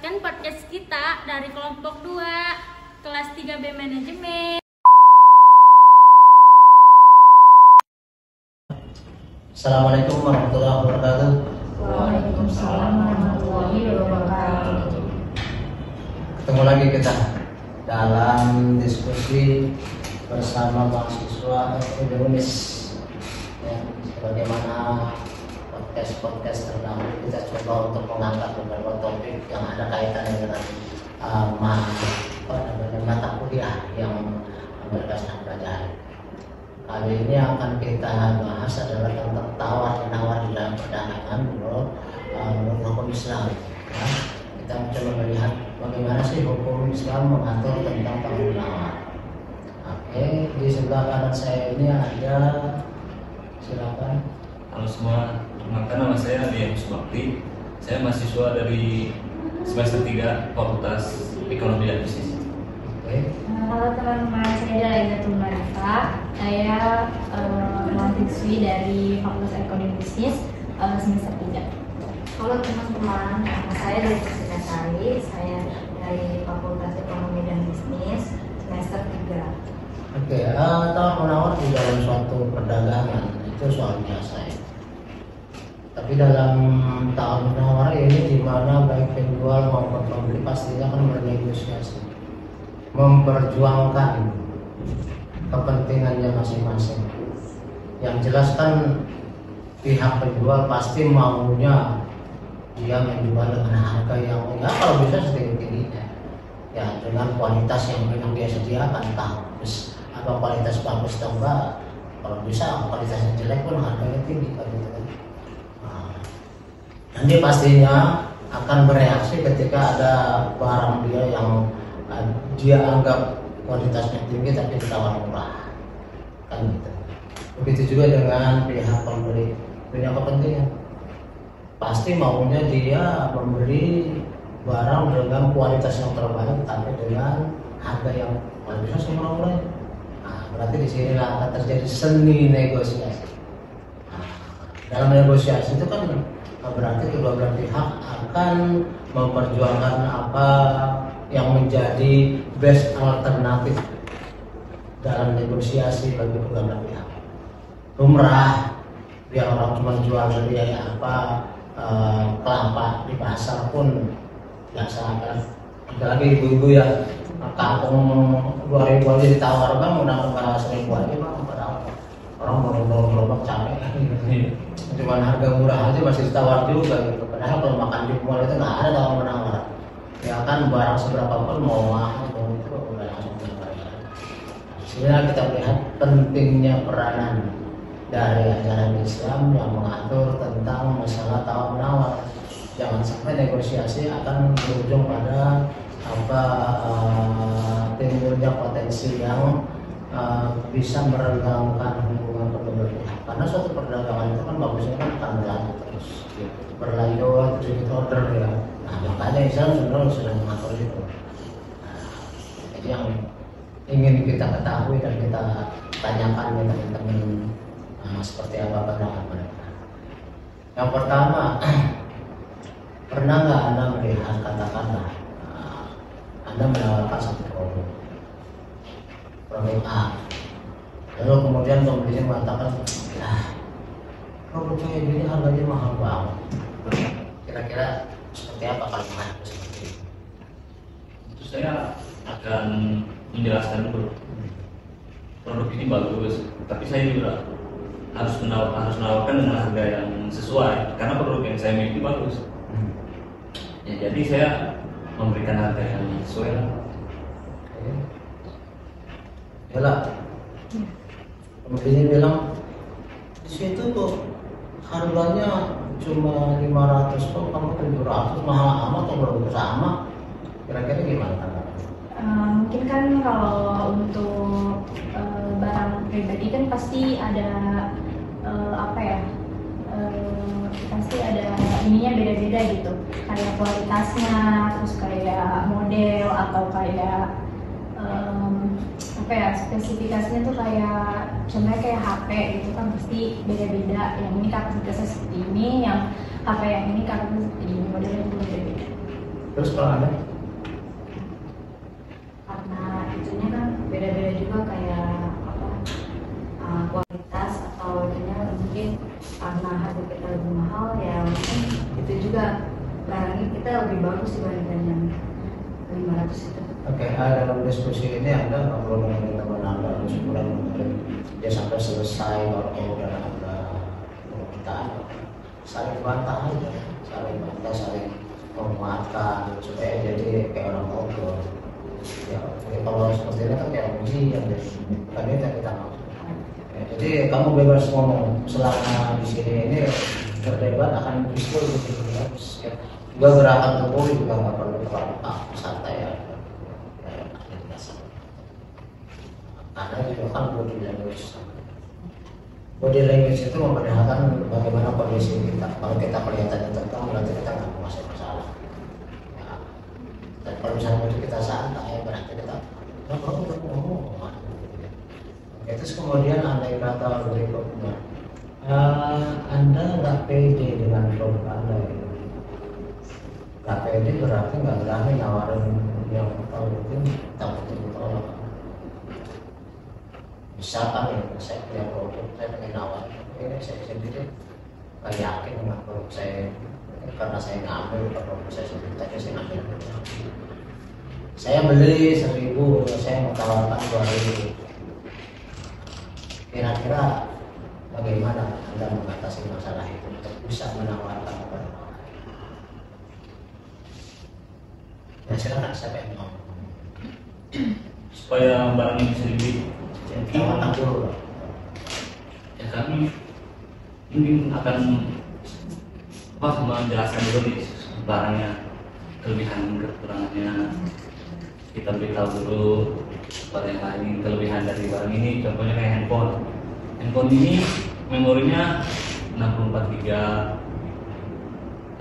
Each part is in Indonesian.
mendengarkan podcast kita dari kelompok 2 kelas 3B Manajemen. Assalamualaikum warahmatullahi wabarakatuh. Waalaikumsalam warahmatullahi wabarakatuh. Ketemu lagi kita dalam diskusi bersama mahasiswa Unis. Ya, sebagaimana podcast terdahulu kita coba untuk mengangkat beberapa topik yang ada kaitannya dengan mata kuliah yang mereka sedang pelajari. Kali ini akan kita bahas adalah tentang tawar-menawar di dalam perdagangan menurut hukum Islam. Ya, kita mencoba melihat bagaimana sih hukum Islam mengatur tentang tawar-menawar. Oke, di sebelah kanan saya ini ada, silakan. Halo semua, perkenalkan nama saya Liam Subakti. Saya mahasiswa dari semester 3 Fakultas Ekonomi dan Bisnis. Oke. Halo teman-teman, saya Dalizatul Marifa. Saya mahasiswi dari Fakultas Ekonomi Bisnis semester 3. Halo teman-teman, nama saya Desina Sari. Saya dari Fakultas Ekonomi dan Bisnis semester 3. Oke, tawar-menawar di dalam suatu perdagangan itu soal biasa ya. Tapi dalam tawar-menawar ini di mana baik penjual maupun pembeli pastinya akan bernegosiasi, memperjuangkan kepentingannya masing-masing. Yang jelas kan pihak penjual pasti maunya dia menjual dengan harga yang kalau bisa setinggi-tingginya, ya dengan kualitas yang memang dia sediakan, entah atau kualitas bagus atau enggak. Kalau bisa kualitasnya jelek pun harganya tinggi kan gitu kan. Nanti pastinya akan bereaksi ketika ada barang dia yang dia anggap kualitasnya tinggi tapi ditawar murah kan gitu. Begitu juga dengan pihak pembeli, punya kepentingan, pasti maunya dia membeli barang dengan kualitas yang terbaik tapi dengan harga yang paling bisa semurah-murahnya. Berarti di sini akan terjadi seni negosiasi. Dalam negosiasi itu kan berarti kedua belah pihak akan memperjuangkan apa yang menjadi best alternatif dalam negosiasi bagi kedua belah pihak. Lumrah biar orang cuma jual beli kelapa di pasar pun biasa kan. Apalagi ibu-ibu ya kampung 2000 aja ditawar bang, udah nggak 1000 aja bang, padahal orang baru gerobak capek. Cuman harga murah aja masih ditawar juga gitu. Padahal kalau makan di mall itu nggak ada tawar-menawar. Ya kan barang seberapa pun mau mahal mau itu udah langsung dibayar. Sebenarnya kita melihat pentingnya peranan dari ajaran Islam yang mengatur tentang masalah tawar-menawar. Jangan sampai negosiasi akan berujung pada timbulnya potensi yang bisa merenggangkan hubungan kedua belah pihak. Karena suatu perdagangan itu kan bagusnya kan akan berlanjut terus, berlanjut terus order ya. Nah makanya Islam sebenarnya sudah mengatur itu. Jadi yang ingin kita ketahui dan kita tanyakan ke teman-teman seperti apa pandangan mereka. Yang pertama, pernah nggak Anda melihat katakanlah Anda menawarkan satu produk A, lalu kemudian pembelinya mengatakan, produk saya ini harganya mahal banget. Kira-kira seperti apa kalau menghadapi seperti itu? Itu saya akan menjelaskan dulu. Produk ini bagus, tapi saya juga harus menawarkan dengan harga yang sesuai karena produk yang saya miliki bagus. Ya, jadi saya memberikan harga yang sesuai lah. Yalah, pembelinya bilang di situ tuh harganya cuma 500 kok, kamu 700, mahal amat atau berapa sama? Kira-kira gimana? Mungkin kan kalau untuk barang pribadi kan pasti ada pasti ada ininya beda-beda gitu, kayak kualitasnya, terus kayak model atau kayak spesifikasinya tuh kayak contohnya kayak HP gitu kan pasti beda-beda. Yang ini kapasitasnya seperti ini, yang HP yang ini kapasitasnya seperti ini, modelnya juga beda-beda. Terus kalau Anda? Karena itunya kan beda-beda juga kayak apa kualitas atau itunya mungkin karena harga kita lebih mahal ya mungkin itu juga barangnya kita lebih bagus dibandingkan yang 500 itu. Oke, dalam diskusi ini Anda ngobrol dengan teman Anda harus mulai dia sampai selesai. Kalau kemudian Anda kita saling bantah aja, saling menguatkan supaya jadi kayak orang ngobrol. Ya, kalau seperti ini kan kayak ujian deh, bukan itu yang kita mau. Ya, jadi kamu bebas ngomong selama di sini ini berdebat akan justru lebih bagus. Ya. Juga gerakan tubuh juga nggak perlu terlalu santai ya. Karena juga kan body language. Body language itu memperlihatkan bagaimana kondisi kita. Kalau kita kelihatannya tegang, berarti kita nggak masuk masalah. Ya. Dan kalau misalnya kita santai, berarti kita nggak perlu ngomong. Terus kemudian andai kata berikutnya, Anda nggak pede dengan produk Anda gitu. Nggak pede berarti nggak berani nawarin yang mungkin takut ditolak. Misalkan ya, saya punya produk, saya pengen nawarin, ini saya sendiri nggak yakin dengan produk saya karena saya ngambil produk saya sendiri, tapi saya ngambil. Saya beli 1.000, saya mau tawarkan 2.000. Kira-kira bagaimana Anda mengatasi masalah itu untuk bisa menawarkan kepada orang? Ya silakan, siapa yang mau? Supaya barang ini bisa dibeli. Tawarkan dulu. Ya kami mungkin akan menjelaskan dulu nih barangnya, kelebihan kekurangannya. Kita beritahu dulu kepada yang lain kelebihan dari barang ini. Contohnya kayak handphone ini memorinya 64 GB,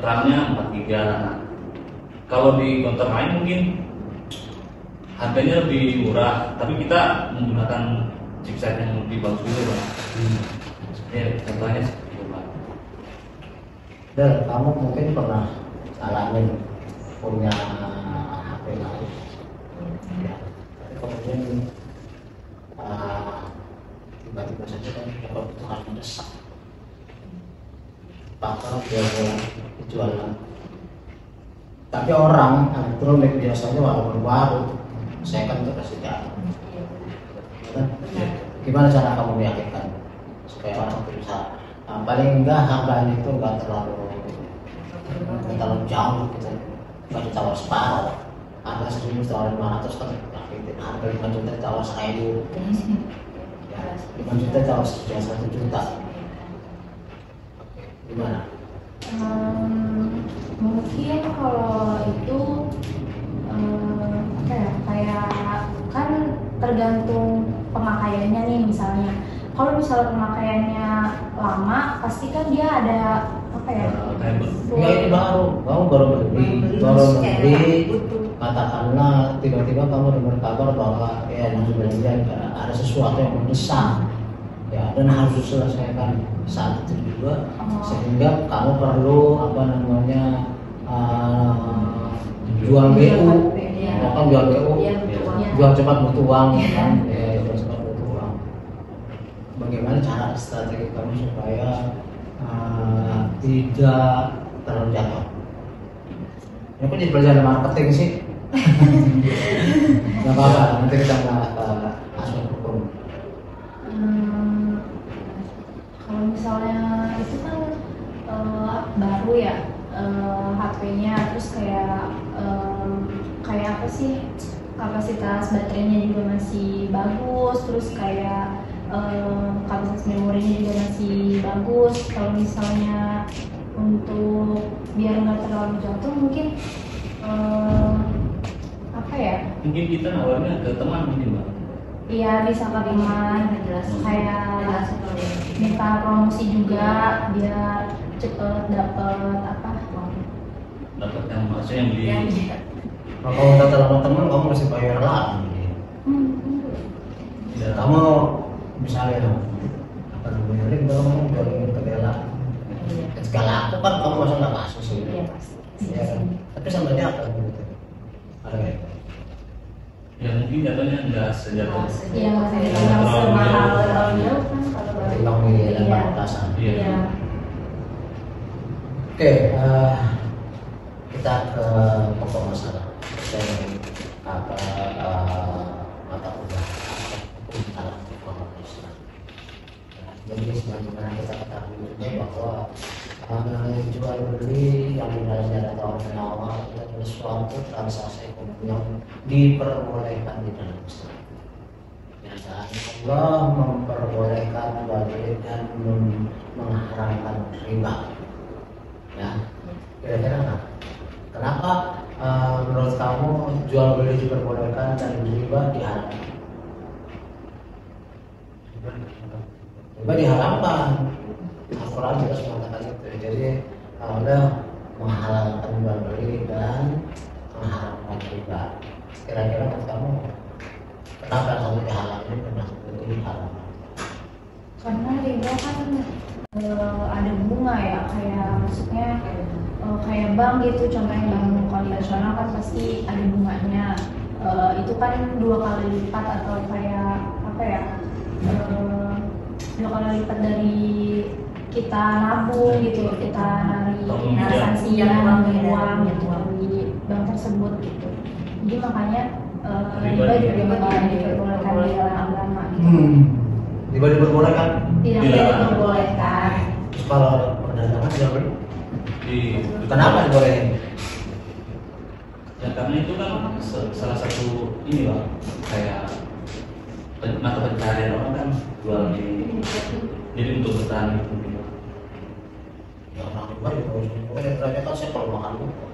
RAM-nya 4 GB. Nah, kalau di counter lain mungkin harganya lebih murah, tapi kita menggunakan chipset yang lebih bagus dulu, Pak. Ya, contohnya seperti itu, Pak. Dan kamu mungkin pernah ngalamin punya HP lain, ya. Tapi kemudian tiba-tiba saja kan kebutuhan mendesak, maka dia mulai jualan. Tapi orang elektronik biasanya walaupun baru, saya kan itu kasih jalan. Gimana cara kamu meyakinkan supaya orang itu bisa paling enggak harganya itu enggak terlalu jauh gitu, nggak ditawar separuh. Harga 1.000 tawaran 500 kan nyakitin, harga 5 juta tawar 1.000, ya, 5 juta tawar 1 juta. Gimana? Mungkin kalau itu apa ya, kayak kan tergantung pemakaiannya nih. Misalnya kalau misalnya pemakaiannya lama, pasti kan dia ada apa ya, Enggak, ini kamu baru beli, katakanlah tiba-tiba kamu dengar kabar bahwa ya ada sesuatu yang mendesak, ya, dan harus diselesaikan saat itu juga, sehingga kamu perlu apa namanya jual BU, bahkan jual BU, jual cepat butuh uang, kan? Ya, jual cepat butuh uang. Bagaimana cara strategi kamu supaya tidak terlalu jatuh? Ini pun jadi pelajaran marketing sih. Gak apa-apa, nanti kita nggak aspek hukum. Kalau misalnya itu kan baru ya HP-nya, terus kayak apa sih, kapasitas baterainya juga masih bagus, terus kayak kapasitas memorinya juga masih bagus. Kalau misalnya untuk biar nggak terlalu jatuh, mungkin apa ya? Mungkin kita nawarnya ke teman mungkin, Bang. Iya, bisa ke teman, kayak minta promosi juga biar cepet dapet apa? Dapat yang maksudnya yang beli. Kalau kamu kata sama teman, kamu masih bayar lagi. Ya, kamu misalnya apa namanya, link kalau kamu jual tegela, segala aku kan kamu masa nggak masuk sih. Iya pasti. Ya, tapi sambalnya apa? jatuhnya nggak sejatuh. Iya, Yang yang semahal terlalu jauh kan kalau baru. Timbang di Iya. lebar petasan. Iya. Iya. Oke, kita ke pokok masalah. Saya apa mata kuliah hukum alam ekonomi Islam. Jadi sebagaimana kita ketahui juga bahwa jual beli yang di dalamnya ada tawar menawar itu adalah suatu transaksi ekonomi yang diperbolehkan di dalam Islam. Dan Allah memperbolehkan jual beli dan mengharamkan riba. Ya, kira-kira apa? Kenapa menurut kamu jual beli diperbolehkan dan riba diharamkan? Riba diharamkan. Al-Quran juga mengatakan itu. Jadi Allah menghalalkan jual beli dan mengharamkan riba. Kira-kira menurut kamu kenapa kamu dihalalkan dan satu diharamkan? Karena riba kan ada bunga ya, kayak maksudnya kayak bank gitu, contohnya bank konvensional kan pasti ada bunganya. Itu kan 2 kali lipat atau kayak apa ya, 2 kali lipat dari kita nabung gitu, kita dari transaksian uang gitu di bank tersebut gitu. Jadi makanya riba juga diperbolehkan di dalam agama gitu. Riba diperbolehkan? Tidak diperbolehkan. Terus kalau perdagangan jual beli? Kenapa? Kenapa dibolehin? Ya karena itu kan salah satu ini Pak, kayak mata pencarian orang kan jual beli. Jadi untuk bertahan hidup gitu. Ya orang riba juga harus ternyata kan saya kalau makan lupa.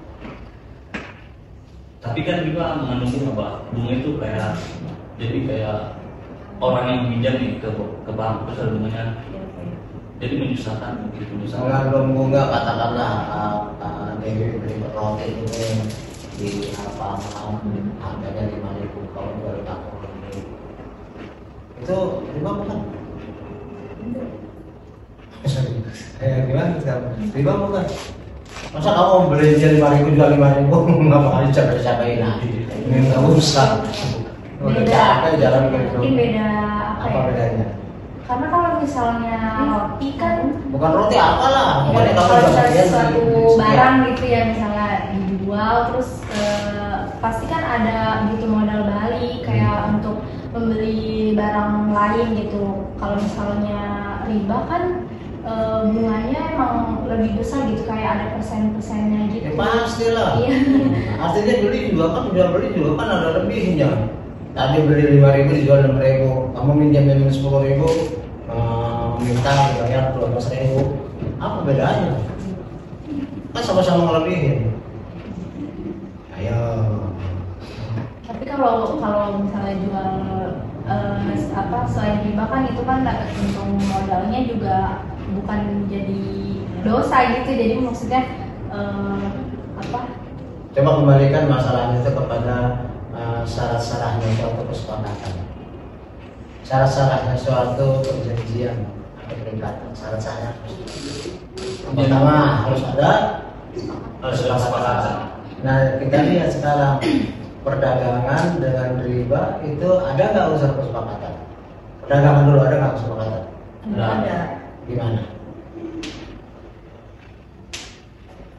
Tapi kan juga mengandung bunga Pak. Bunga itu kayak jadi kayak orang yang pinjam nih ke bank terus ada bunganya. Jadi menyusahkan begitu misalnya. Mengandung bunga katakanlah Dewi beli roti ini di apa harganya 5.000 kalau dari aku beli itu riba bukan? Gimana sekarang? Riba bukan? Masa kamu beli dia 5.000 jual 5.000 nggak bakal dicapai-capain nanti? Ini nggak usah. Udah capek jalan ke Mungkin beda apa bedanya? Karena kalau misalnya roti kan Bukan roti apalah, pokoknya kalau kamu misalnya bagian suatu dari- barang gitu ya misalnya dijual terus pasti kan ada butuh modal balik kayak untuk membeli barang lain gitu. Kalau misalnya riba kan bunganya emang lebih besar gitu, kayak ada persen-persennya gitu. Ya pastilah. Iya. Artinya beli juga kan, jual beli juga kan ada lebihnya. Tadi beli 5.000 dijual 6.000, kamu minjem 10.000, minta dibayar 12.000. Apa bedanya? Kan sama-sama ngelebihin. Ayo. Tapi kalau misalnya jual selain riba kan itu kan dapat untung modalnya juga bukan jadi dosa gitu. Jadi maksudnya Coba kembalikan masalahnya itu kepada syarat-syaratnya suatu kesepakatan. Syarat-syaratnya suatu perjanjian atau perikatan. Syarat-syaratnya yang pertama harus ada Kesepakatan. Nah, kita lihat sekarang perdagangan dengan riba itu ada nggak unsur kesepakatan? Perdagangan dulu ada nggak kesepakatan? Ada. Gimana?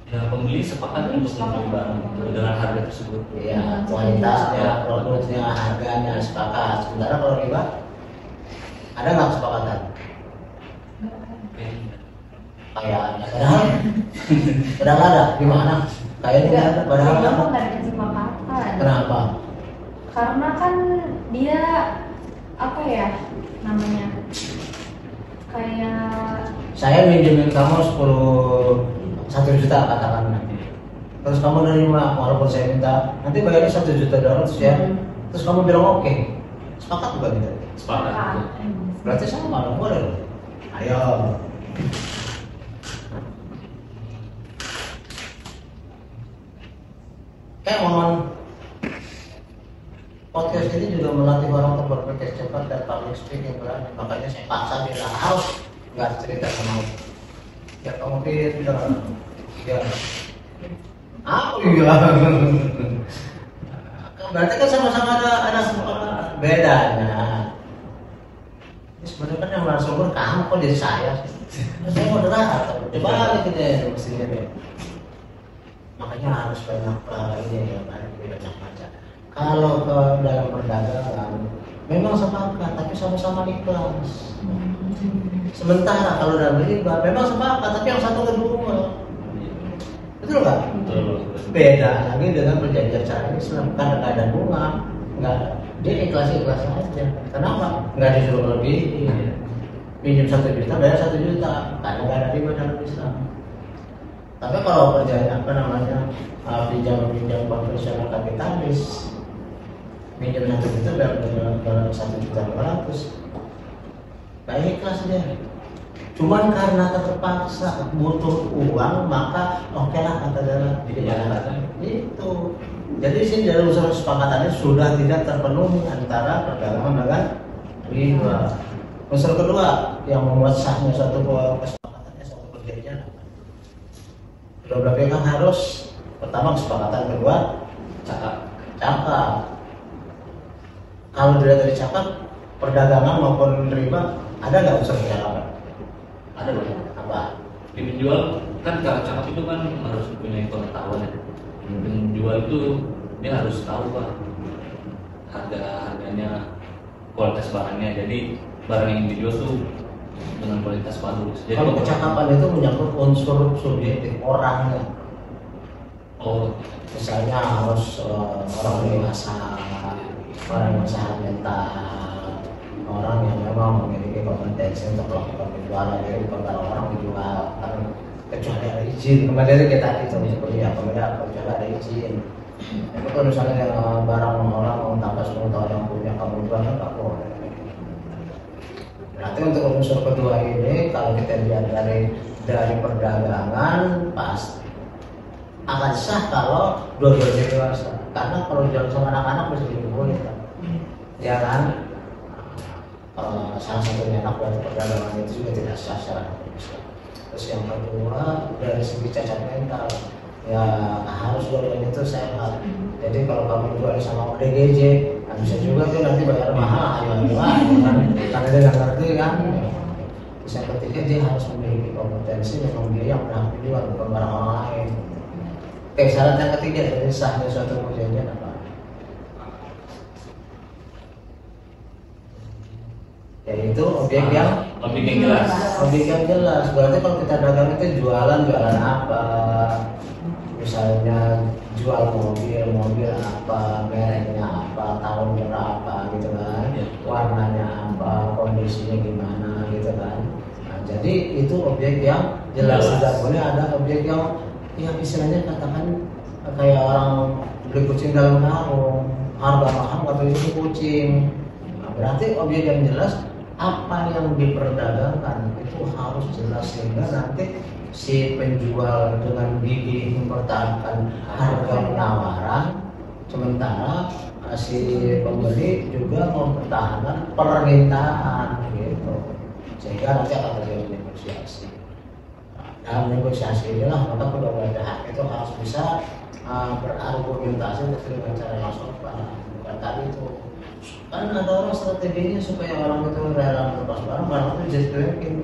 Ya pembeli sepakat untuk membeli barang dengan harga tersebut. Ya, kualitasnya, produknya, harganya sepakat. Sementara kalau riba ada nggak kesepakatan? Kayaknya padahal ada. Gimana? Kayaknya ada. Padahal riba ada. kok nggak ada kesepakatan. Kenapa? Karena kan dia apa ya namanya, kayak Saya minjemin kamu 1 juta katakan, terus kamu nerima walaupun saya minta nanti bayarnya 1.200.000 ya, terus kamu bilang oke, sepakat bukan kita? Sepakat. Berarti sama dong, boleh dong. Ayo. Mohon podcast ini juga melatih orang untuk berpikir cepat dan public speaking berani. Makanya saya paksa dia harus nggak cerita sama aku. Ya kamu pintar. Ya. Aku iya. Berarti kan sama-sama ada bedanya. Ini sebenarnya kan yang narasumber kamu kok jadi saya sih. Saya moderator. Coba gitu deh mestinya deh. Makanya harus banyak ini ya, banyak baca. Kalau ke dalam perdagangan memang sepakat tapi sama-sama ikhlas. Sementara kalau dalam riba memang sepakat tapi yang satu kedua. Betul nggak? Betul. Beda lagi dengan perjanjian syariah Islam, karena nggak ada bunga, nggak dia ikhlas aja. Kenapa? Nggak disuruh lebih. Pinjam 1 juta, bayar 1 juta, karena nggak ada riba dalam Islam. Tapi kalau perjanjian pinjam konvensional kapitalis, pinjam 1 juta, bayar 1.200.000, nggak ikhlas dia. Cuman karena terpaksa butuh uang, maka oke lah kata dalam itu. Jadi sih dalam unsur kesepakatannya sudah tidak terpenuhi antara perdagangan dengan riba. Unsur kedua yang membuat sahnya suatu kesepakatannya, suatu perjanjian. Kedua belah pihak harus pertama kesepakatan, kedua cakap. Kalau dilihat dari cakap, perdagangan maupun riba ada nggak unsur kecakapan? Ada dong. Apa? Di penjual kan cara cakap itu kan harus punya pengetahuan ya. Penjual itu dia harus tahu Pak harganya, kualitas barangnya. Jadi barang yang dijual tuh dengan kualitas bagus. Jadi kalau kecakapan itu menyangkut unsur subjektif orangnya. Oh, Misalnya harus orang dewasa, orang yang sehat mental, orang yang memang memiliki kompetensi untuk melakukan penjualan. Jadi bukan orang menjual kan kecuali ada izin. Kemarin kita itu ya, kecuali ada izin. Tapi kalau misalnya barang orang tanpa sepengetahuan yang punya kamu jual kan nggak boleh. Nanti untuk unsur kedua ini kalau kita lihat dari perdagangan pas akan sah kalau dua-duanya dewasa. Karena kalau jual sama anak-anak bisa boleh kan? Ya kan? Salah satunya anak dari perdagangan itu juga tidak sah secara Islam. Terus yang kedua dari segi cacat mental, ya harus dua-duanya itu sehat. Jadi kalau kamu jual sama ODGJ, nah bisa juga tuh nanti bayar mahal, ayo kan? Karena dia nggak ngerti kan. Terus yang ketiga dia harus memiliki kompetensi memang dia yang pernah menjual bukan barang orang lain. Oke, syarat yang ketiga dari sahnya suatu perjanjian apa? Yaitu objek yang jelas. Objek yang jelas. Berarti kalau kita dagang itu jualan apa? Misalnya jual mobil apa, mereknya apa, tahun berapa gitu kan, warnanya apa, kondisinya gimana gitu kan. Nah, jadi itu objek yang jelas. Tidak boleh ada objek yang istilahnya katakan kayak orang beli kucing dalam karung, harga mahal atau itu kucing. Nah, berarti objek yang jelas, apa yang diperdagangkan itu harus jelas sehingga nanti si penjual dengan gigih mempertahankan harga penawaran, sementara si pembeli juga mempertahankan permintaan gitu, sehingga nanti akan terjadi negosiasi. Dalam negosiasi inilah maka kedua belah pihak itu harus bisa berargumentasi dengan cara yang sopan. Bukan tadi itu kan ada orang strateginya supaya orang itu rela melepas barang itu jadi tracking,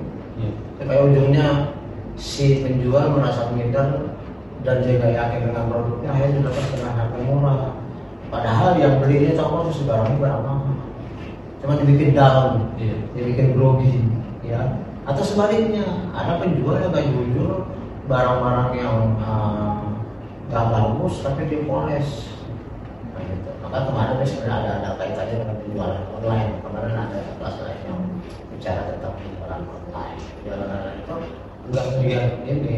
supaya ujungnya si penjual merasa minder dan juga yakin dengan produknya, akhirnya dapat dengan harga murah. Padahal yang belinya tahu si barangnya barang mahal, cuma dibikin down, dibikin grogi, ya. Atau sebaliknya, ada penjual yang gak jujur, barang-barang yang gak bagus tapi dipoles. Nah, gitu. Maka kemarin sebenarnya ada kaitannya dengan penjualan online. Kemarin ada kelas lain yang bicara tentang penjualan online. Penjualan online itu enggak melihat ini,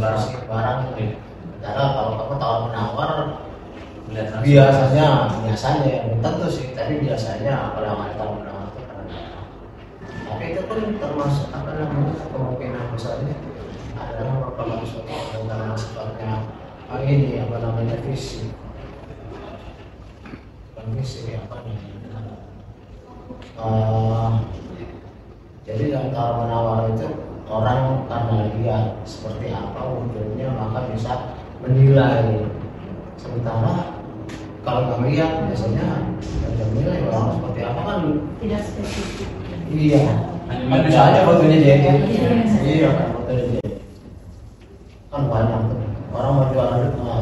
barang. Karena kalau kamu tawar menawar, biasanya yang tentu sih, tapi biasanya kalau yang ada tawar menawar itu karena tapi itu pun termasuk kemungkinan besarnya adalah kalau misalnya sifatnya ini visi, bukan visi jadi dalam tawar menawar itu orang karena lihat seperti apa wujudnya maka bisa menilai, sementara kalau nggak melihat biasanya nggak nilai orang seperti apa kan. Tidak spesifik. Iya, kan bisa aja fotonya dia. Iya kan fotonya dia. Kan banyak tuh orang mau jual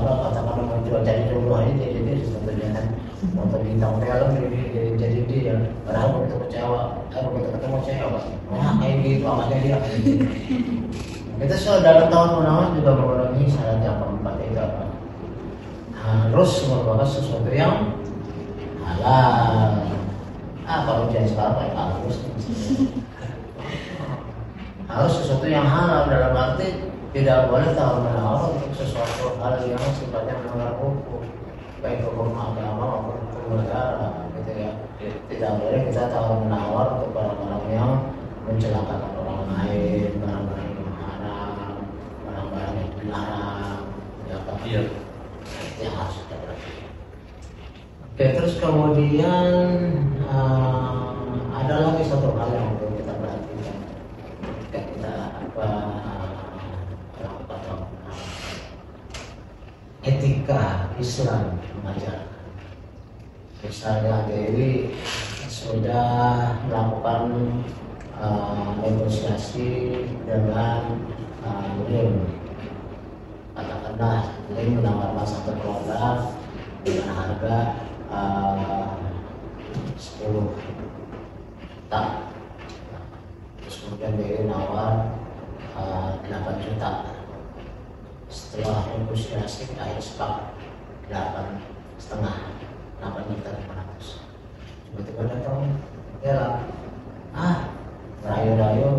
katakan mau jual cari jodoh aja jadi sebetulnya kan foto bintang film jadi dia. Padahal begitu kecewa, begitu ketemu cewek, wah kayak gitu amatnya dia. Kita sudah dalam tahun menawar juga mengurangi syarat yang keempat itu apa? Harus merupakan sesuatu yang halal. Kalau ujian sekarang kayak harus sesuatu yang halal dalam arti tidak boleh tawar menawar untuk sesuatu hal yang sifatnya melanggar hukum, baik hukum agama maupun hukum negara, gitu ya. Tidak boleh kita tawar menawar untuk barang-barang yang mencelakakan orang lain, barang-barang yang haram, barang-barang yang dilarang, ya kan? Iya. Yang harus kita perhatikan. Oke, terus kemudian ada lagi satu hal yang perlu kita perhatikan ketika kita melakukan etika Islam mengajar. Misalnya Dewi sudah melakukan negosiasi dengan Lim, katakanlah Lim menawarkan satu produk dengan harga 10 juta, terus kemudian Dewi nawar 8 juta. Setelah negosiasi kita akhirnya sepakat 8,5, 8,500. Tiba-tiba datang ya rayu-rayu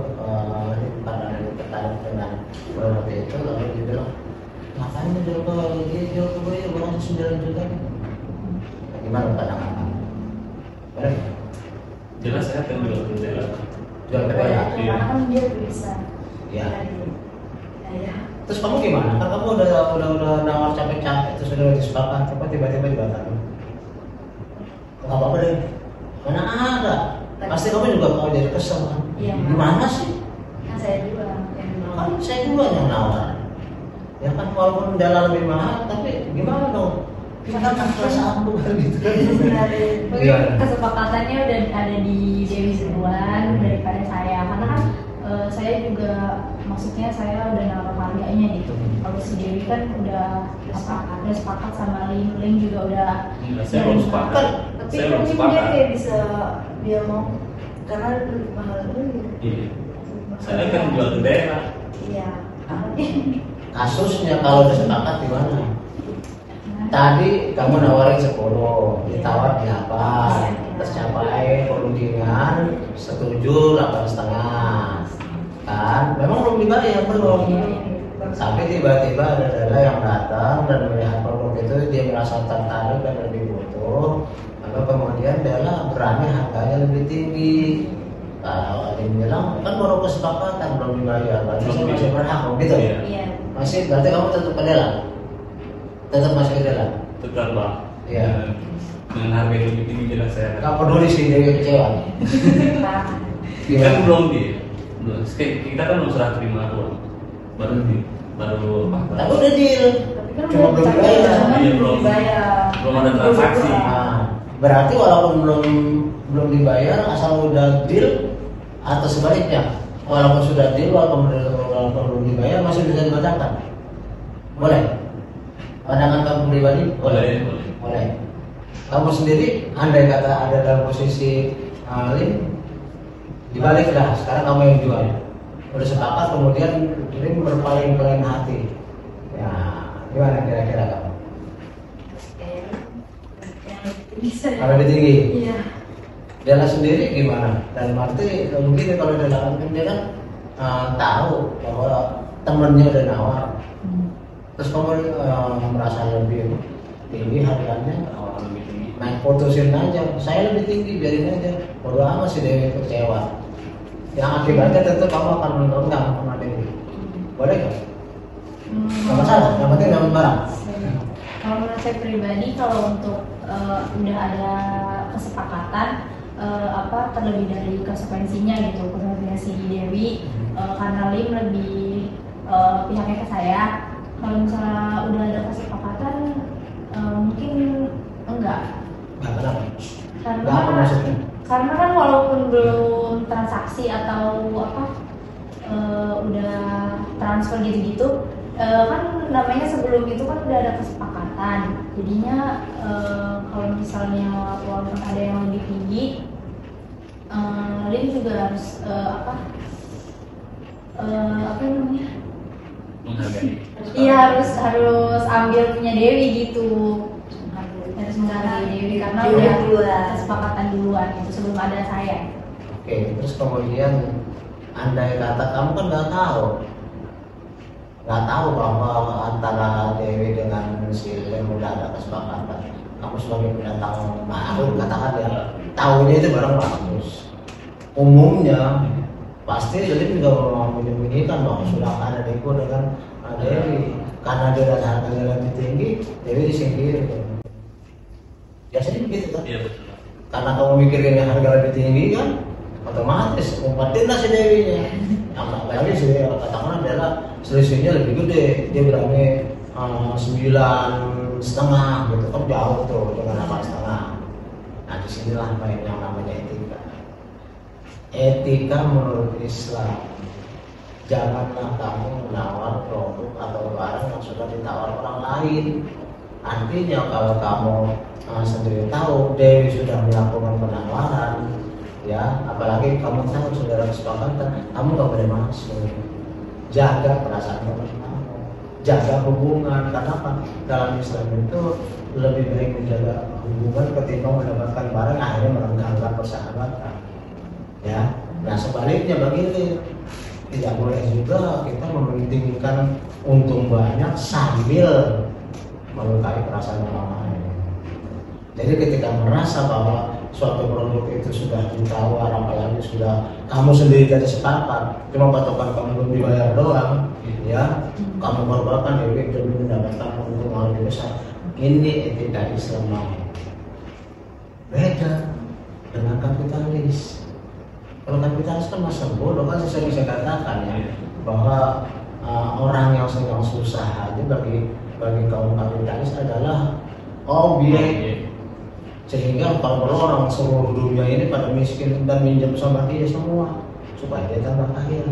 karena tertarik dengan produk itu, lalu dia bilang makanya dia jual ke gue barang 9 juta. Gimana pandangan kamu? Boleh? Jelas saya akan jual ke Dela. Jual ke Dela? Karena kan dia bisa. Iya. Ya. Terus kamu gimana? Kan kamu udah nawar capek-capek, terus udah disepakati, tiba-tiba dibatalin. Nggak apa-apa deh. Mana ada? Pasti kamu juga kalau jadi kesel kan? Iya. Gimana sih? Kan saya juga yang mau. Kan saya juga yang nawar. Ya kan walaupun Dela lebih mahal, tapi gimana dong? Kita kan perasaan bukan gitu kan? Mungkin kesepakatannya udah ada di Dewi duluan daripada saya, karena kan saya juga maksudnya saya udah naruh harganya gitu. Kalau si Dewi kan udah sepakat sama Ling juga udah. Saya belum sepakat. Tapi Saya belum mungkin dia sepakat. kayak bisa dia mau karena lebih mahal dulu. Iya. Saya kan jual ke daerah. Iya. Kasusnya kalau udah sepakat gimana? Tadi kamu nawarin 10, ditawar 8, terus capai perundingan setuju 8,5, kan? Memang belum dibayar belum. Sampai tiba-tiba ada Dela yang datang dan melihat produk itu, dia merasa tertarik dan lebih butuh. Lalu kemudian Dela berani harganya lebih tinggi. Kalau dia bilang kan baru kesepakatan belum dibayar, berarti saya masih berhak, gitu? Iya. Masih, berarti kamu tetap ke Dela? Tetap masih ke Dela? Tetap Pak. Iya. Dengan harga yang lebih tinggi jelas saya. Gak peduli sih Dewi kecewa. Kan belum kita kan belum serah terima uang. Baru Tapi udah deal. Tapi kan Cuma belum udah dibayar. Iya, belum. dibayar. Belum ada transaksi. Nah, berarti walaupun belum dibayar asal udah deal atau sebaliknya, walaupun sudah deal walaupun belum dibayar masih bisa dibatalkan. Boleh? Pandangan kamu pribadi? Boleh. Boleh. Kamu sendiri, andai kata ada dalam posisi Lim, dibaliklah. Sekarang kamu yang jual. Udah sepakat, kemudian Lim berpaling ke lain hati. Ya, gimana kira-kira kamu? Bisa. Kalau lebih tinggi? Iya. Dela sendiri gimana? Dan arti mungkin kalau Dela kan dia kan tahu bahwa temennya udah nawar. Terus kamu merasa lebih tinggi harganya, Lebih tinggi. naik putusin aja. Saya lebih tinggi, biarin aja. Bodoh amat si Dewi kecewa. Yang akibatnya tentu kamu akan menurunkan sama Dewi. Boleh nggak? Nggak masalah. Yang penting dapat barang. Kalau menurut saya pribadi, kalau untuk udah ada kesepakatan terlebih dari konsekuensinya gitu, konsekuensinya si Dewi karena Lim lebih pihaknya ke saya. Kalau misalnya udah ada kesepakatan, mungkin Enggak. Nggak, kenapa? Karena Nggak, apa maksudnya? karena kan walaupun belum transaksi atau apa udah transfer gitu-gitu, kan namanya sebelum itu kan udah ada kesepakatan. Jadinya kalau misalnya walaupun ada yang lebih tinggi, Lin juga harus apa namanya? Menghargai. Iya, harus ambil punya Dewi gitu. Harus menghargai Dewi karena udah kesepakatan duluan gitu sebelum ada saya. Oke, terus kemudian andai kata kamu kan nggak tahu bahwa antara Dewi dengan si Lem udah ada kesepakatan. Kamu sebagai pendatang baru katakan ya, tahunya itu barang bagus. Umumnya pasti Lem juga mau menyembunyikan bahwa sudah ada Deko dengan Dewi, karena dia dan harganya lebih tinggi, Dewi disingkir. Biasanya begitu kan? Iya betul. Karena kamu mikirin yang harga lebih tinggi kan, otomatis umpatin lah si Dewinya. Apalagi si katakan adalah selisihnya lebih gede, dia berani 9,5 gitu kan, jauh tuh dengan 8,5. Nah disinilah main yang namanya etika. Etika menurut Islam, janganlah kamu menawar produk atau barang yang sudah ditawar orang lain. Artinya kalau kamu sendiri tahu Dewi sudah melakukan penawaran, ya apalagi kamu tahu saudara kesepakatan, kamu nggak boleh masuk. Jaga perasaan teman kamu, jaga hubungan. Karena apa? Dalam Islam itu lebih baik menjaga hubungan ketimbang mendapatkan barang akhirnya merenggangkan persahabatan. Ya, nah sebaliknya bagi tidak boleh juga kita mementingkan untung banyak sambil melukai perasaan orang lain. Jadi ketika merasa bahwa suatu produk itu sudah ditawar, apalagi sudah kamu sendiri tidak sepakat, cuma patokan kamu belum dibayar doang, ya kamu korbankan Dewi demi mendapatkan untung yang lebih besar. Ini etika Islam. Beda dengan kapitalis. Kalau kapitalis kan masa bodoh kan, saya bisa katakan ya bahwa orang yang sedang susah aja bagi kaum kapitalis adalah objek. Sehingga kalau orang seluruh dunia ini pada miskin dan minjam sama dia semua supaya dia tambah kaya.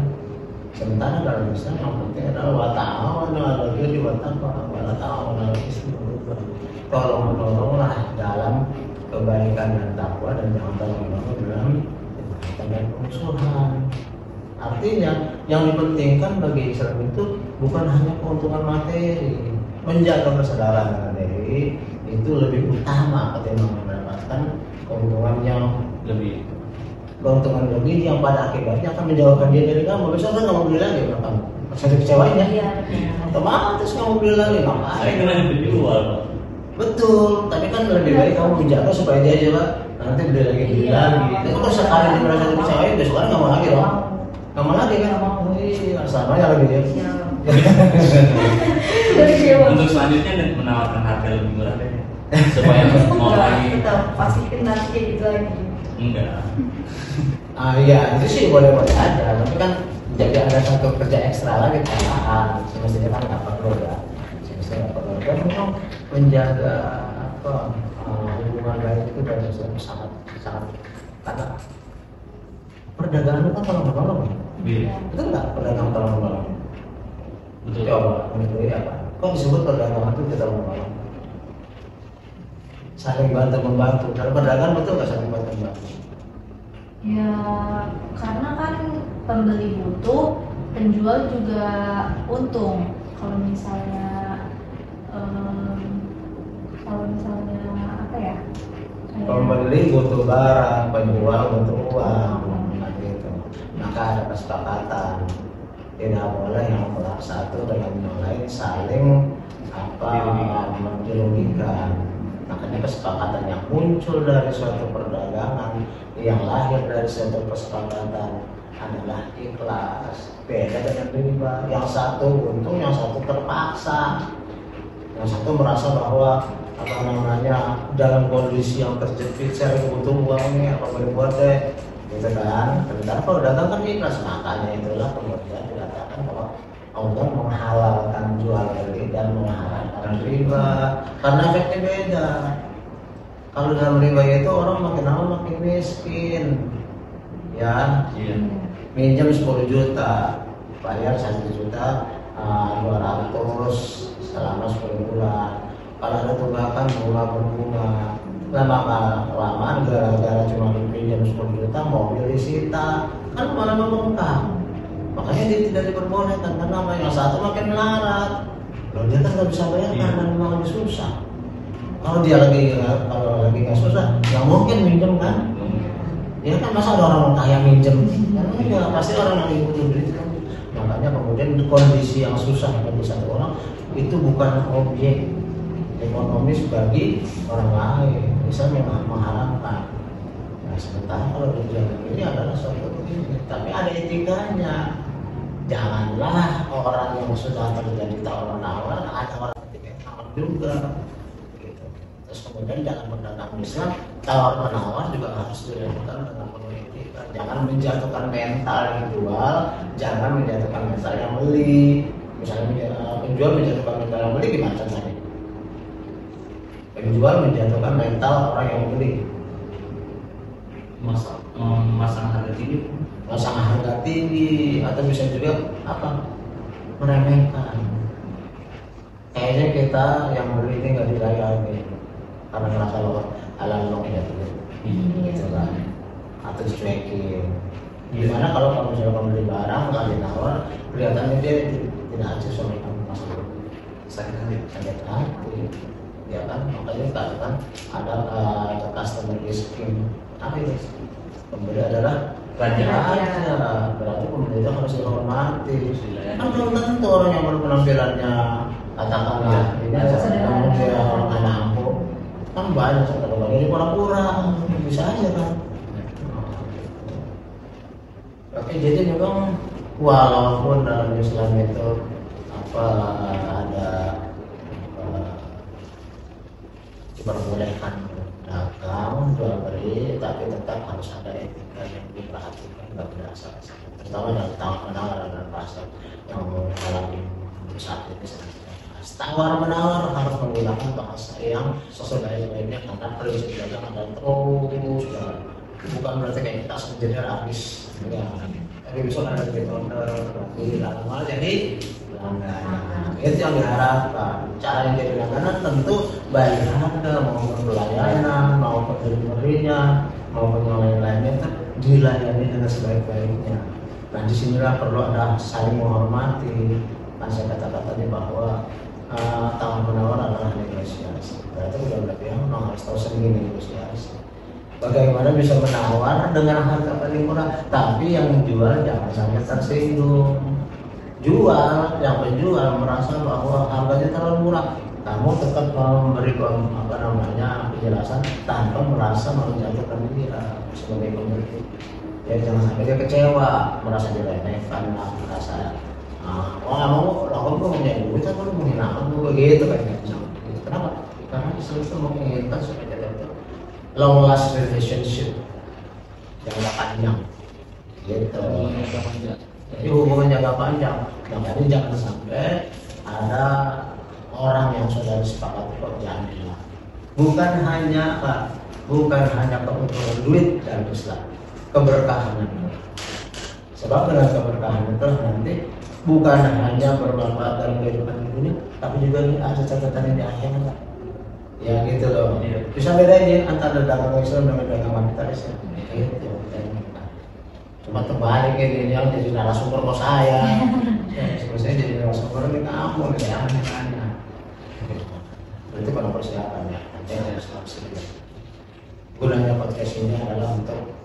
Sementara dalam Islam yang penting adalah wata'awana 'alal birri wat taqwa wa la ta'awanu 'alal itsmi wal 'udwan. Tolong-tolonglah dalam kebaikan dan takwa, dan jangan tolong-tolong dalam kejahatan dan kemusuhan. Artinya yang dipentingkan bagi Islam itu bukan hanya keuntungan materi. Menjaga persaudaraan dengan Dewi itu lebih utama ketimbang mendapatkan keuntungan yang pada akhirnya akan menjauhkan dia dari kamu. Besok kan kamu beli lagi sama kamu, masih dikecewain ya? Iya. Otomatis kamu beli lagi, Saya kena penjual, Pak. Betul, tapi kan lebih baik kamu menjaga supaya dia juga nanti beli lagi. Tapi kalau sekali dia merasa dikecewain, besok kan nggak mau lagi dong. Nggak mau lagi kan? Iya, sama ya lagi dia. Untuk selanjutnya menawarkan harga lebih murah deh, supaya mau lagi. Tetap pasti nanti kayak gitu lagi. Enggak. Iya, itu sih boleh-boleh aja, tapi kan jadi ada satu kerja ekstra lagi tambahan. Semestinya kan nggak perlu ya. Semestinya nggak perlu. Dan memang menjaga hubungan baik itu dari sangat karena perdagangan itu kan tolong-menolong ya. Iya. Betul nggak perdagangan tolong-menolong? Betul. Coba menurut apa? Kok disebut perdagangan itu kita tolong-menolong? Saling bantu-membantu. Kalau perdagangan betul nggak saling bantu-membantu? Ya, karena kan pembeli butuh, penjual juga untung. Kalau misalnya apa ya? Pembeli butuh barang, penjual butuh uang, gitu. Maka ada kesepakatan. Tidak boleh yang satu dengan yang lain saling dirugikan. Makanya kesepakatan yang muncul dari suatu perdagangan, yang lahir dari suatu kesepakatan adalah ikhlas. Beda dengan riba, yang satu untung, yang satu terpaksa, yang satu merasa bahwa dalam kondisi yang terjepit, saya butuh uang nih, apa boleh buat deh, gitu kan. Sementara kalau dagang kan ikhlas, makanya itulah kemudian dikatakan bahwa Allah menghalalkan jual beli dan mengharamkan riba karena efeknya beda. Kalau dalam riba itu orang makin lama makin miskin, ya. Iya. Minjam 10 juta, bayar 1 juta 200 selama 10 bulan. Kalau ada tunggakan bunga berbunga, lama-lama gara-gara cuma pinjam 10 juta mobil disita, kan malah membengkak. Makanya dia tidak diperbolehkan karena yang satu makin melarat. Loh, dia kan nggak bisa bayar karena memang susah. Kalau dia lagi nggak susah, nggak mungkin minjem kan? Ya kan masa ada orang kaya minjem? Karena ya pasti orang yang butuh duit kan. Makanya kemudian kondisi yang susah bagi satu orang itu bukan objek ekonomis bagi orang lain. Misalnya mengharapkan. Nah, sementara kalau dijaga ini adalah suatu ini, tapi ada etikanya. Janganlah orang yang sudah terjadi tawar menawar, ada orang ketika tawar juga. Gitu. Terus kemudian jangan berdagang Islam, tawar menawar juga harus dilakukan dengan penuh etika. Jangan menjatuhkan mental yang jual, jangan menjatuhkan mental yang beli. Misalnya penjual menjatuhkan mental yang beli gimana caranya? Penjual menjatuhkan mental orang yang beli. Masang harga tinggi, Masang harga tinggi, atau bisa juga apa? Meremehkan. Kayaknya kita yang beli ini nggak dilayani karena merasa lo halal lo ya gitu kan, atau dicuekin. Gimana kalau kamu misalnya beli barang nggak ditawar, kelihatannya dia tidak acuh sama kamu masuk sakit hati, ya kan? Makanya kan ada customer scheme. Apa itu? Pembeli adalah raja. Berarti pembeli itu harus dihormati. Kan belum tentu orang yang berpenampilannya katakanlah ini namun dia orang mampu, kan banyak sekali ini pura-pura bisa aja kan. Oke, jadi memang walaupun dalam Islam itu ada diperbolehkan dagang jual beli, tapi tetap harus ada etika yang diperhatikan, nggak berdasar terutama dalam tawar menawar dan pasar yang dalam saat ini sedang dibahas. Tawar menawar harus menggunakan bahasa yang sesuai-sesuainya karena prinsip dagang adalah terus bukan berarti kayak kita menjadi habis ya. Tapi besok ada di order di lama jadi langganan. Itu yang diharapkan. Cara yang jadi langganan tentu baik harga maupun pelayanan maupun deliverynya maupun yang lain-lainnya itu dilayani dengan sebaik-baiknya. Nah disinilah perlu ada saling menghormati. Nah saya katakan tadi bahwa tawar menawar adalah negosiasi. Berarti kedua pihak memang harus tahu sendiri negosiasi. Bagaimana bisa menawar dengan harga paling murah, tapi yang menjual jangan sampai tersinggung. Jual, yang penjual merasa bahwa harganya terlalu murah, kamu tetap memberi penjelasan tanpa merasa menjatuhkan dia sebagai pembeli. Ya jangan sampai dia kecewa, merasa diremehkan, merasa nggak mau, aku tuh punya duit, aku tuh menghina aku begitu kayak gitu. Kenapa? Karena Islam itu menginginkan supaya dia itu long last relationship, jangka panjang, gitu. Jadi hubungan jangka panjang. Makanya jangan sampai ada orang yang sudah disepakati perjanjian. Bukan hanya keuntungan duit dalam Islam, keberkahan. Sebab dengan keberkahan itu nanti bukan hanya bermanfaat dalam kehidupan dunia, tapi juga ada catatan di akhirat. Ya gitu loh. Bisa bedain antara dagang Islam dengan dagang kapitalis. Gitu. Cuma terbalik ini yang jadi narasumber kok saya. Saya jadi narasumber ini kamu nih aneh-aneh. Itu pada persiapannya. Nanti harus langsung. Gunanya podcast ini adalah untuk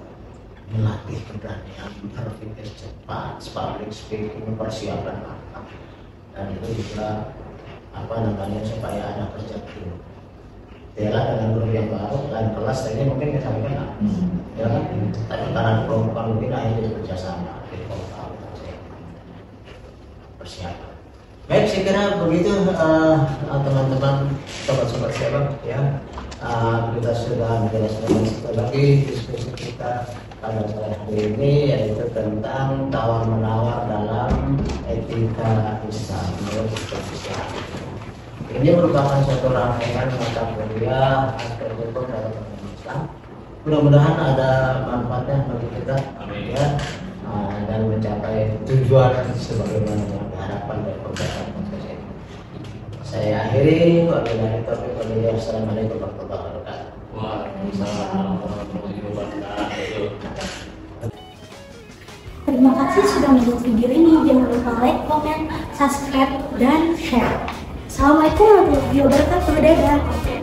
melatih keberanian, berpikir cepat, public speaking, persiapan matang, dan itu juga supaya ada kerja tim. Ya kan dengan grup yang baru dan kelas ini mungkin kita sampaikan, ya kan? Tapi karena kelompok mungkin akhirnya bekerjasama, jadi kalau tahu persiapan. Baik, saya kira begitu teman-teman, sobat-sobat siapa ya. Kita sudah menjelaskan sekali lagi diskusi kita pada hari ini yaitu tentang tawar menawar dalam etika Islam. Ini merupakan suatu rangkaian mata kuliah aspek hukum dalam agama Islam. Mudah-mudahan ada manfaatnya bagi kita, ya, dan mencapai tujuan sebagaimana yang diharapkan dari program podcast ini. Saya akhiri. Wabillahi taufiq wal hidayah. Assalamualaikum warahmatullahi wabarakatuh. Waalaikumsalam warahmatullahi wabarakatuh. Terima kasih sudah menonton video ini. Jangan lupa like, komen, subscribe, dan share. Assalamualaikum warahmatullahi wabarakatuh. Dadah.